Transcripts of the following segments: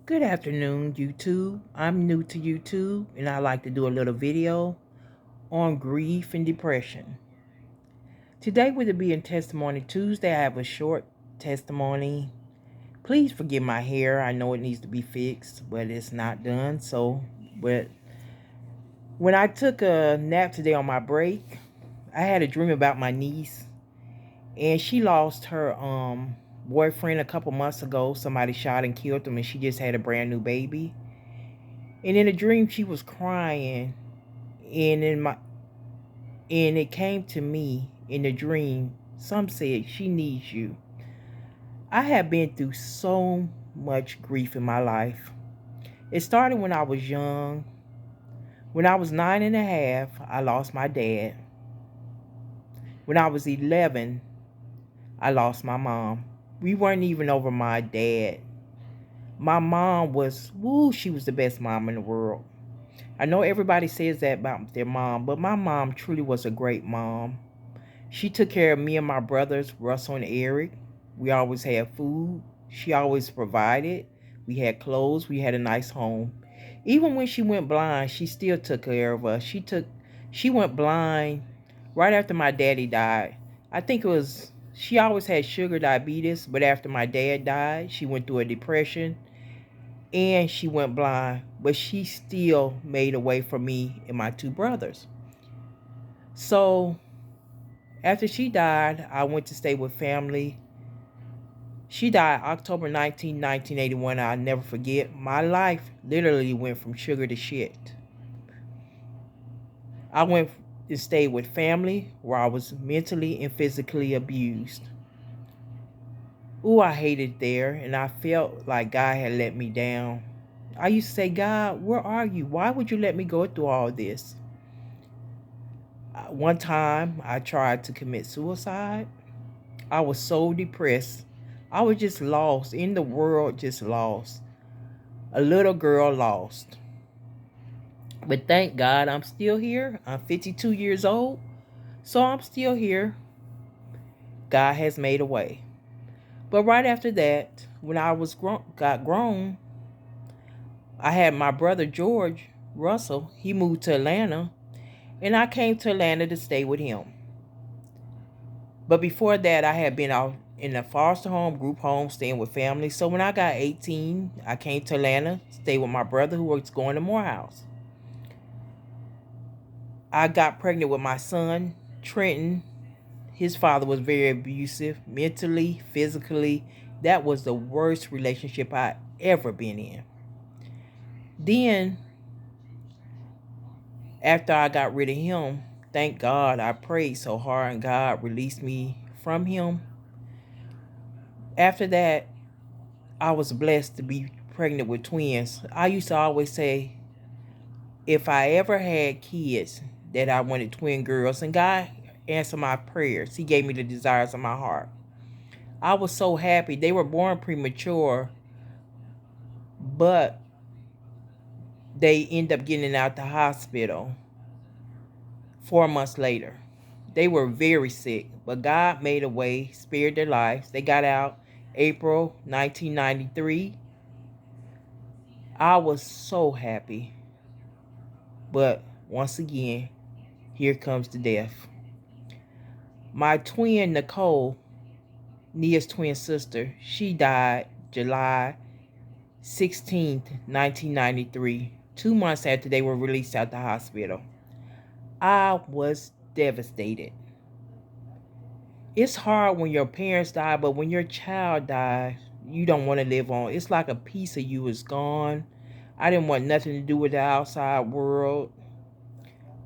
Good afternoon, YouTube. I'm new to YouTube and I like to do a little video on grief and depression. Today, with it being Testimony Tuesday, I have a short testimony. Please forgive my hair. I know it needs to be fixed, but it's not done. But when I took a nap today on my break, I had a dream about my niece and she lost her boyfriend a couple months ago. Somebody shot and killed him and she just had a brand new baby. And in a dream she was crying and it came to me in the dream. Some said she needs you. I have been through so much grief in my life. It started when I was young. When I was 9 and a half, I lost my dad. When I was 11, I lost my mom. We weren't even over my dad. My mom was, woo, she was the best mom in the world. I know everybody says that about their mom, but my mom truly was a great mom. She took care of me and my brothers, Russell and Eric. We always had food. She always provided. We had clothes. We had a nice home. Even when she went blind, she still took care of us. She went blind right after my daddy died. I think it was she always had sugar diabetes, but after my dad died, she went through a depression and she went blind, but she still made a way for me and my two brothers. So after she died, I went to stay with family. She died October 19th, 1981. I'll never forget. My life literally went from sugar to shit. I went to stay with family where I was mentally and physically abused. Ooh, I hated there, and I felt like God had let me down. I used to say, God, where are you? Why would you let me go through all this? One time, I tried to commit suicide. I was so depressed. I was just lost in the world, just lost. A little girl lost. But thank God I'm still here. I'm 52 years old, so I'm still here. God has made a way. But right after that, when got grown, I had my brother George Russell. He moved to Atlanta, and I came to Atlanta to stay with him. But before that, I had been out in a foster home, group home, staying with family. So when I got 18, I came to Atlanta, stayed with my brother who was going to Morehouse. I got pregnant with my son, Trenton. His father was very abusive, mentally, physically. That was the worst relationship I ever been in. Then, after I got rid of him, thank God I prayed so hard and God released me from him. After that, I was blessed to be pregnant with twins. I used to always say, if I ever had kids, that I wanted twin girls, and God answered my prayers. He gave me the desires of my heart. I was so happy. They were born premature, but they end up getting out the hospital 4 months later. They were very sick, but God made a way, spared their lives. They got out April 1993. I was so happy. But once again, here comes the death. My twin, Nicole, Nia's twin sister, she died July 16th, 1993, 2 months after they were released out the hospital. I was devastated. It's hard when your parents die, but when your child dies, you don't want to live on. It's like a piece of you is gone. I didn't want nothing to do with the outside world.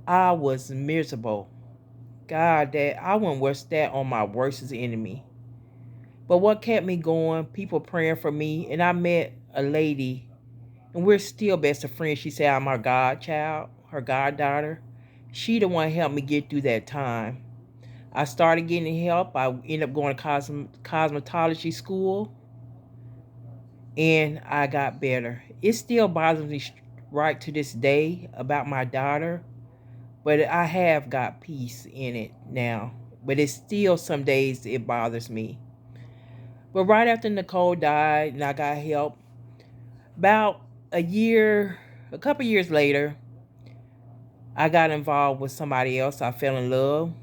I was miserable. God, that I wouldn't wish that on my worst enemy. But what kept me going? People praying for me, and I met a lady, and we're still best of friends. She said I'm her godchild, her goddaughter. She the one helped me get through that time. I started getting help. I ended up going to cosmetology school, and I got better. It still bothers me right to this day about my daughter, but I have got peace in it now. But it's still some days it bothers me. But right after Nicole died and I got help, About a couple years later, I got involved with somebody else. I fell in love.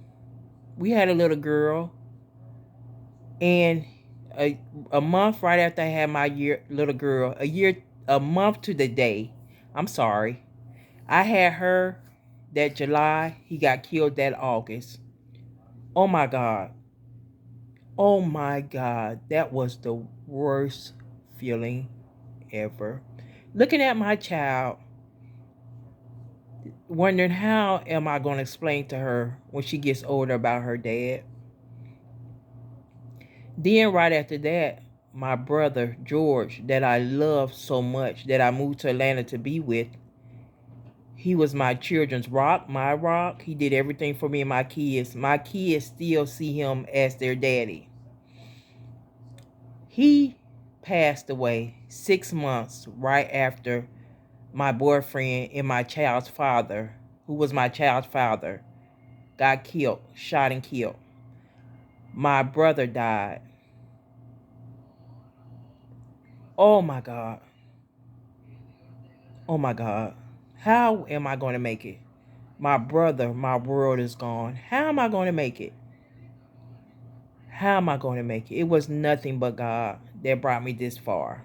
We had a little girl, and a month right after I had my little girl, a month to the day. I'm sorry. I had her that July. He got killed that August. Oh my God. Oh my God. That was the worst feeling ever. Looking at my child, wondering how am I going to explain to her when she gets older about her dad. Then right after that, my brother George, that I love so much, that I moved to Atlanta to be with, he was my children's rock, my rock. He did everything for me and my kids. My kids still see him as their daddy. He passed away 6 months right after my boyfriend and my child's father, who was my child's father, got killed, shot and killed. My brother died. Oh my God. Oh my God. How am I going to make it? My brother, my world is gone. How am I going to make it? How am I going to make it? It was nothing but God that brought me this far.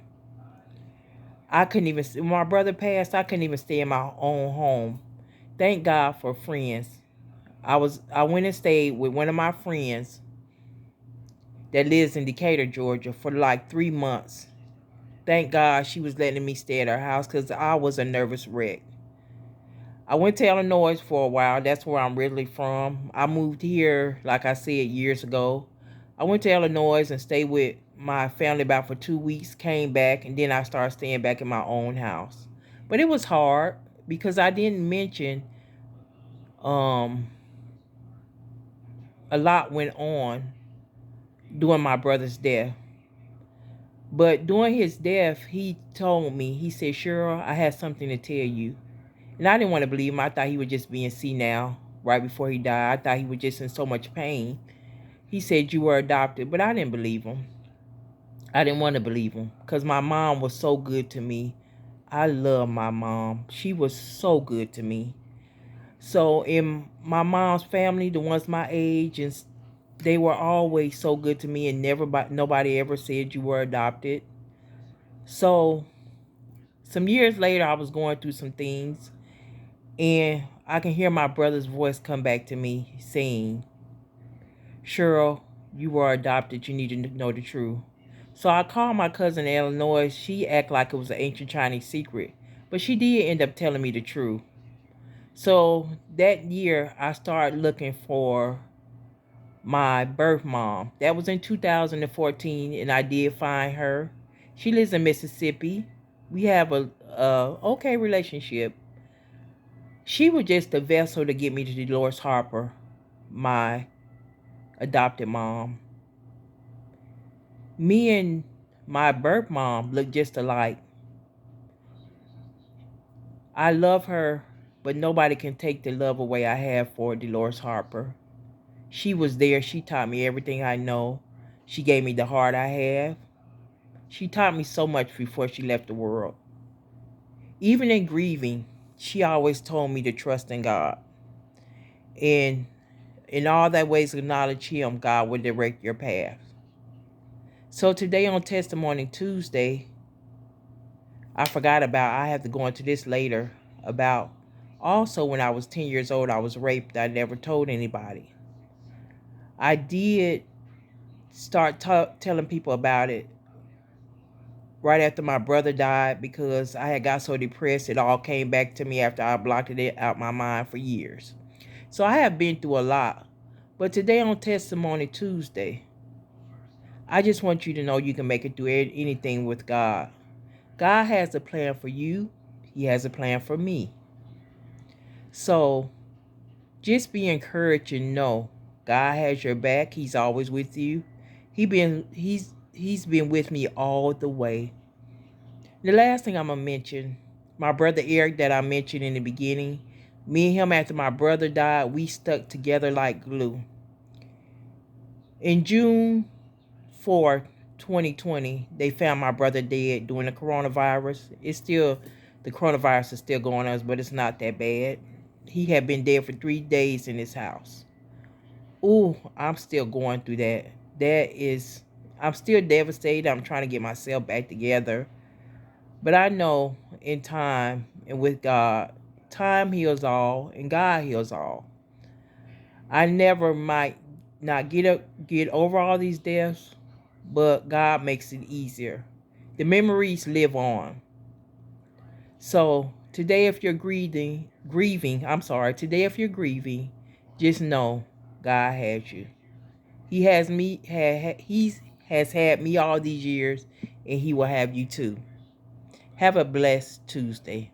I couldn't even, when my brother passed, I couldn't even stay in my own home. Thank God for friends. I went and stayed with one of my friends that lives in Decatur, Georgia for like 3 months. Thank God she was letting me stay at her house because I was a nervous wreck. I went to Illinois for a while. That's where I'm originally from. I moved here, like I said, years ago. I went to Illinois and stayed with my family about for 2 weeks, came back, and then I started staying back in my own house. But it was hard because I didn't mention um, a lot went on during my brother's death. But during his death, he told me, he said, Cheryl, I had something to tell you. And I didn't want to believe him. I thought he was just being senile right before he died. I thought he was just in so much pain. He said you were adopted, but I didn't believe him. I didn't want to believe him because my mom was so good to me. I love my mom. She was so good to me. So in my mom's family, the ones my age, and they were always so good to me, and nobody ever said you were adopted. So some years later, I was going through some things, and I can hear my brother's voice come back to me saying, Cheryl, you were adopted. You need to know the truth. So I called my cousin in Illinois. She acted like it was an ancient Chinese secret, but she did end up telling me the truth. So that year, I started looking for my birth mom. That was in 2014, and I did find her. She lives in Mississippi. We have a okay relationship. She was just the vessel to get me to Dolores Harper, my adopted mom. Me and my birth mom look just alike. I love her, but nobody can take the love away I have for Dolores Harper. She was there. She taught me everything I know. She gave me the heart I have. She taught me so much before she left the world. Even in grieving, she always told me to trust in God. And in all that ways acknowledge Him, God will direct your path. So today on Testimony Tuesday, I have to go into this later, about also when I was 10 years old, I was raped. I never told anybody. I did start telling people about it right after my brother died because I had got so depressed. It all came back to me after I blocked it out my mind for years. So I have been through a lot. But today on Testimony Tuesday, I just want you to know you can make it through anything with God. God has a plan for you. He has a plan for me. So just be encouraged and know God has your back. He's always with you. He's been with me all the way. The last thing I'm gonna mention, my brother Eric that I mentioned in the beginning, me and him after my brother died, we stuck together like glue. In June 4th, 2020, they found my brother dead during the coronavirus. The coronavirus is still going on, but it's not that bad. He had been dead for 3 days in his house. Ooh, I'm still going through that. I'm still devastated. I'm trying to get myself back together. But I know in time and with God, time heals all and God heals all. I never might not get over all these deaths, but God makes it easier. The memories live on. So today, if you're today if you're grieving, just know God has you. He has me. He has had me all these years, and He will have you too. Have a blessed Tuesday.